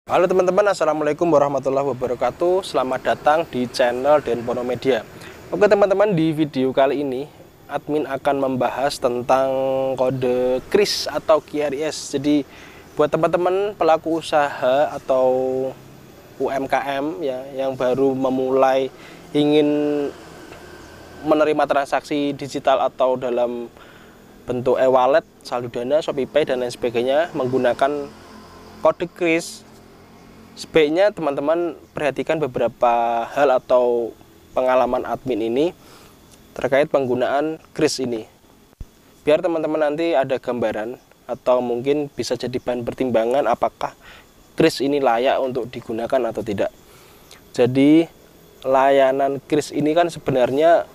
Halo teman-teman, assalamualaikum warahmatullahi wabarakatuh. Selamat datang di channel Denpono Media. Oke teman-teman, di video kali ini admin akan membahas tentang kode KRIS atau QRIS. Jadi buat teman-teman pelaku usaha atau UMKM ya yang baru memulai ingin menerima transaksi digital atau dalam bentuk e-wallet, saldo dana, ShopeePay dan lain sebagainya menggunakan kode KRIS. Sebaiknya teman-teman perhatikan beberapa hal atau pengalaman admin ini terkait penggunaan KRIS ini. Biar teman-teman nanti ada gambaran atau mungkin bisa jadi bahan pertimbangan apakah KRIS ini layak untuk digunakan atau tidak. Jadi layanan KRIS ini kan sebenarnya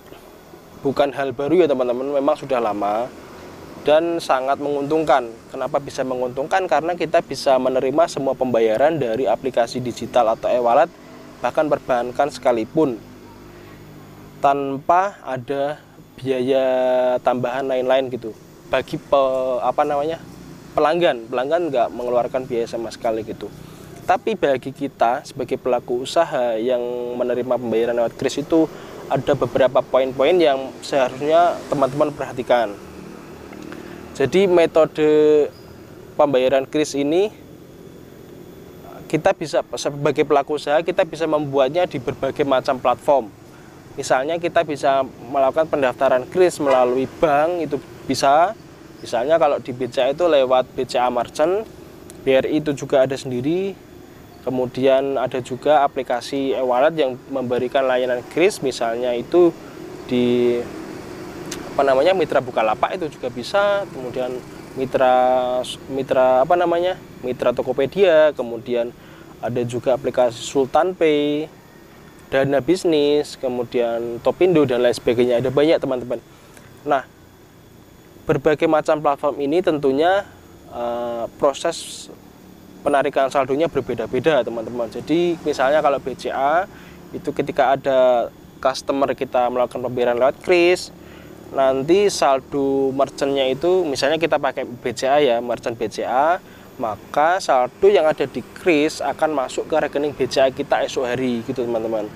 bukan hal baru ya teman-teman, memang sudah lama dan sangat menguntungkan. Kenapa bisa menguntungkan? Karena kita bisa menerima semua pembayaran dari aplikasi digital atau e-wallet, bahkan perbankan sekalipun, tanpa ada biaya tambahan lain-lain gitu. Bagi pelanggan nggak mengeluarkan biaya sama sekali gitu. Tapi bagi kita sebagai pelaku usaha yang menerima pembayaran lewat KRIS itu ada beberapa poin-poin yang seharusnya teman-teman perhatikan. Jadi metode pembayaran KRIS ini kita bisa sebagai pelaku usaha kita bisa membuatnya di berbagai macam platform. Misalnya kita bisa melakukan pendaftaran KRIS melalui bank, itu bisa. Misalnya kalau di BCA itu lewat BCA Merchant, BRI itu juga ada sendiri. Kemudian ada juga aplikasi e-wallet yang memberikan layanan KRIS, misalnya itu di Mitra Bukalapak itu juga bisa, kemudian Mitra Tokopedia, kemudian ada juga aplikasi Sultan Pay, Dana Bisnis, kemudian Topindo dan lain sebagainya. Ada banyak teman-teman. Nah, berbagai macam platform ini tentunya proses penarikan saldonya berbeda-beda teman-teman. Jadi misalnya kalau BCA itu ketika ada customer kita melakukan pembayaran lewat KRIS, nanti saldo merchantnya itu misalnya kita pakai BCA ya, merchant BCA, maka saldo yang ada di KRIS akan masuk ke rekening BCA kita esok hari gitu teman-teman.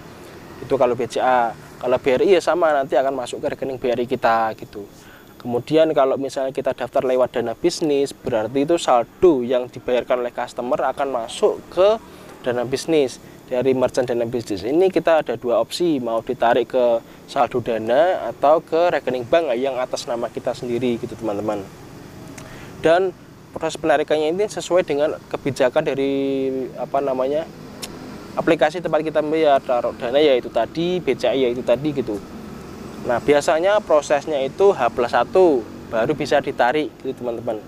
Itu kalau BCA. Kalau BRI ya sama, nanti akan masuk ke rekening BRI kita gitu. Kemudian kalau misalnya kita daftar lewat Dana Bisnis, berarti itu saldo yang dibayarkan oleh customer akan masuk ke Dana Bisnis. Dari merchant Dana Bisnis ini kita ada dua opsi, mau ditarik ke saldo dana atau ke rekening bank yang atas nama kita sendiri gitu teman-teman. Dan proses penarikannya ini sesuai dengan kebijakan dari aplikasi tempat kita membayar, taruh dana yaitu tadi, BCA yaitu tadi gitu. Nah biasanya prosesnya itu H+1 baru bisa ditarik gitu teman-teman,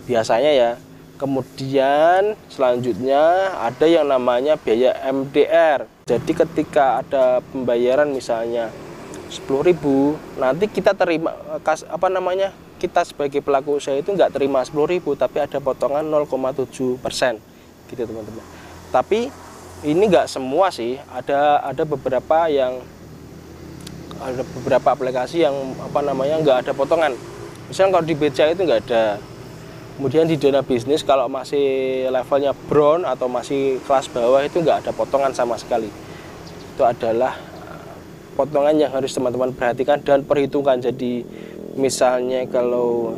biasanya ya. Kemudian selanjutnya ada yang namanya biaya MDR. Jadi ketika ada pembayaran misalnya 10.000, nanti kita terima kita sebagai pelaku usaha itu nggak terima 10.000, tapi ada potongan 0,7% gitu teman-teman. Tapi ini nggak semua sih, ada beberapa aplikasi yang nggak ada potongan. Misalnya kalau di BCA itu nggak ada. Kemudian di Dana Bisnis kalau masih levelnya brown atau masih kelas bawah itu nggak ada potongan sama sekali. Itu adalah potongan yang harus teman-teman perhatikan dan perhitungkan. Jadi misalnya kalau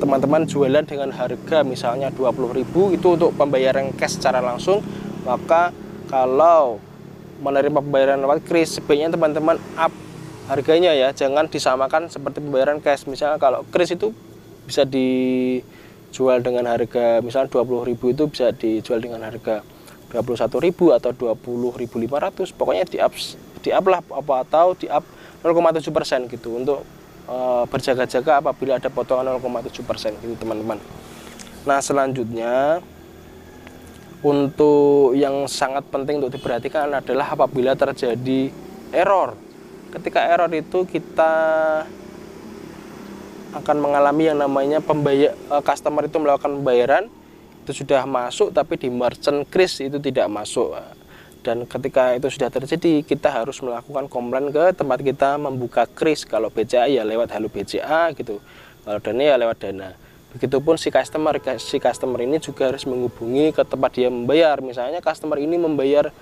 teman-teman jualan dengan harga misalnya 20.000 itu untuk pembayaran cash secara langsung, maka kalau menerima pembayaran lewat KRIS sebaiknya teman-teman up harganya ya, jangan disamakan seperti pembayaran cash. Misalnya kalau KRIS itu bisa dijual dengan harga misalnya 20.000 itu bisa dijual dengan harga 21.000 atau 20.500, pokoknya di up lah atau di up 0,7% gitu untuk berjaga-jaga apabila ada potongan 0,7% gitu teman-teman. Nah selanjutnya untuk yang sangat penting untuk diperhatikan adalah apabila terjadi error. Ketika error itu kita akan mengalami yang namanya customer itu melakukan pembayaran itu sudah masuk tapi di merchant KRIS itu tidak masuk. Dan ketika itu sudah terjadi, kita harus melakukan komplain ke tempat kita membuka KRIS. Kalau BCA ya lewat Halo BCA gitu, kalau Dana ya lewat Dana. Begitupun si customer ini juga harus menghubungi ke tempat dia membayar. Misalnya customer ini membayar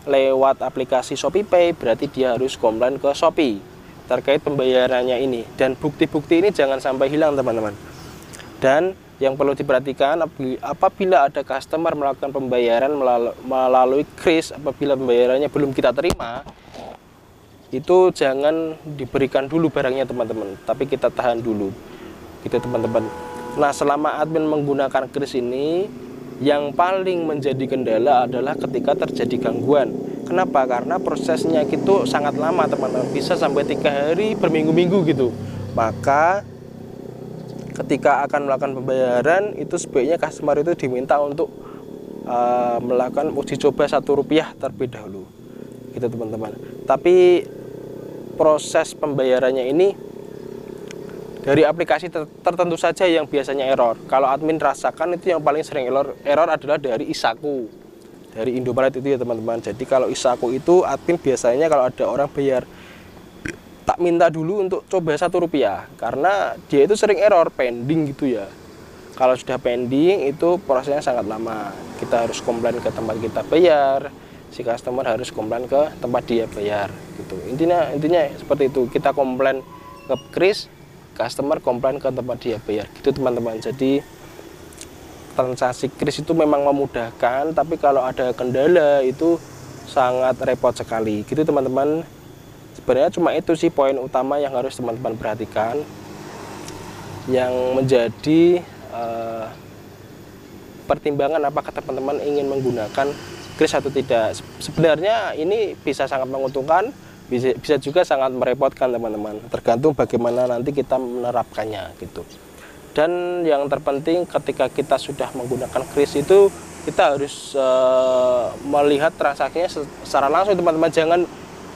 lewat aplikasi ShopeePay, berarti dia harus komplain ke Shopee terkait pembayarannya ini. Dan bukti-bukti ini jangan sampai hilang teman-teman. Dan yang perlu diperhatikan, apabila ada customer melakukan pembayaran melalui kris, apabila pembayarannya belum kita terima, itu jangan diberikan dulu barangnya teman-teman, tapi kita tahan dulu gitu teman-teman. Nah, selama admin menggunakan kris ini, yang paling menjadi kendala adalah ketika terjadi gangguan. Kenapa? Karena prosesnya itu sangat lama teman-teman, bisa sampai 3 hari berminggu-minggu gitu. Maka ketika akan melakukan pembayaran, itu sebaiknya customer itu diminta untuk melakukan uji coba Rp1 terlebih dahulu gitu teman-teman. Tapi proses pembayarannya ini dari aplikasi tertentu saja yang biasanya error. Kalau admin rasakan itu yang paling sering error adalah dari Isaku, dari Indomaret itu ya teman-teman. Jadi kalau Isaku itu admin biasanya kalau ada orang bayar, tak minta dulu untuk coba Rp1 karena dia itu sering error pending gitu ya. Kalau sudah pending itu prosesnya sangat lama. Kita harus komplain ke tempat kita bayar, si customer harus komplain ke tempat dia bayar gitu. Intinya seperti itu. Kita komplain ke kris, customer komplain ke tempat dia bayar gitu teman-teman. Jadi transaksi kris itu memang memudahkan, tapi kalau ada kendala itu sangat repot sekali gitu teman-teman. Sebenarnya cuma itu sih poin utama yang harus teman-teman perhatikan, yang menjadi pertimbangan apakah teman-teman ingin menggunakan kris atau tidak. Sebenarnya ini bisa sangat menguntungkan, bisa juga sangat merepotkan teman-teman, tergantung bagaimana nanti kita menerapkannya gitu. Dan yang terpenting ketika kita sudah menggunakan kris itu kita harus melihat transaksinya secara langsung teman-teman. Jangan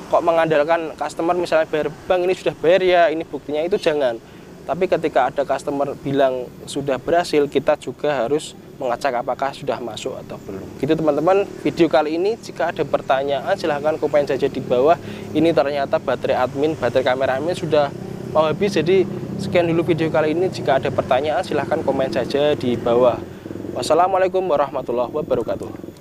kok mengandalkan customer misalnya bayar bank ini sudah bayar ya, ini buktinya, itu jangan. Tapi ketika ada customer bilang sudah berhasil, kita juga harus mengecek apakah sudah masuk atau belum gitu teman-teman. Video kali ini jika ada pertanyaan silahkan komen saja di bawah. Ini ternyata baterai kamera admin sudah mau habis, jadi sekian dulu video kali ini. Jika ada pertanyaan silahkan komen saja di bawah. Wassalamualaikum warahmatullahi wabarakatuh.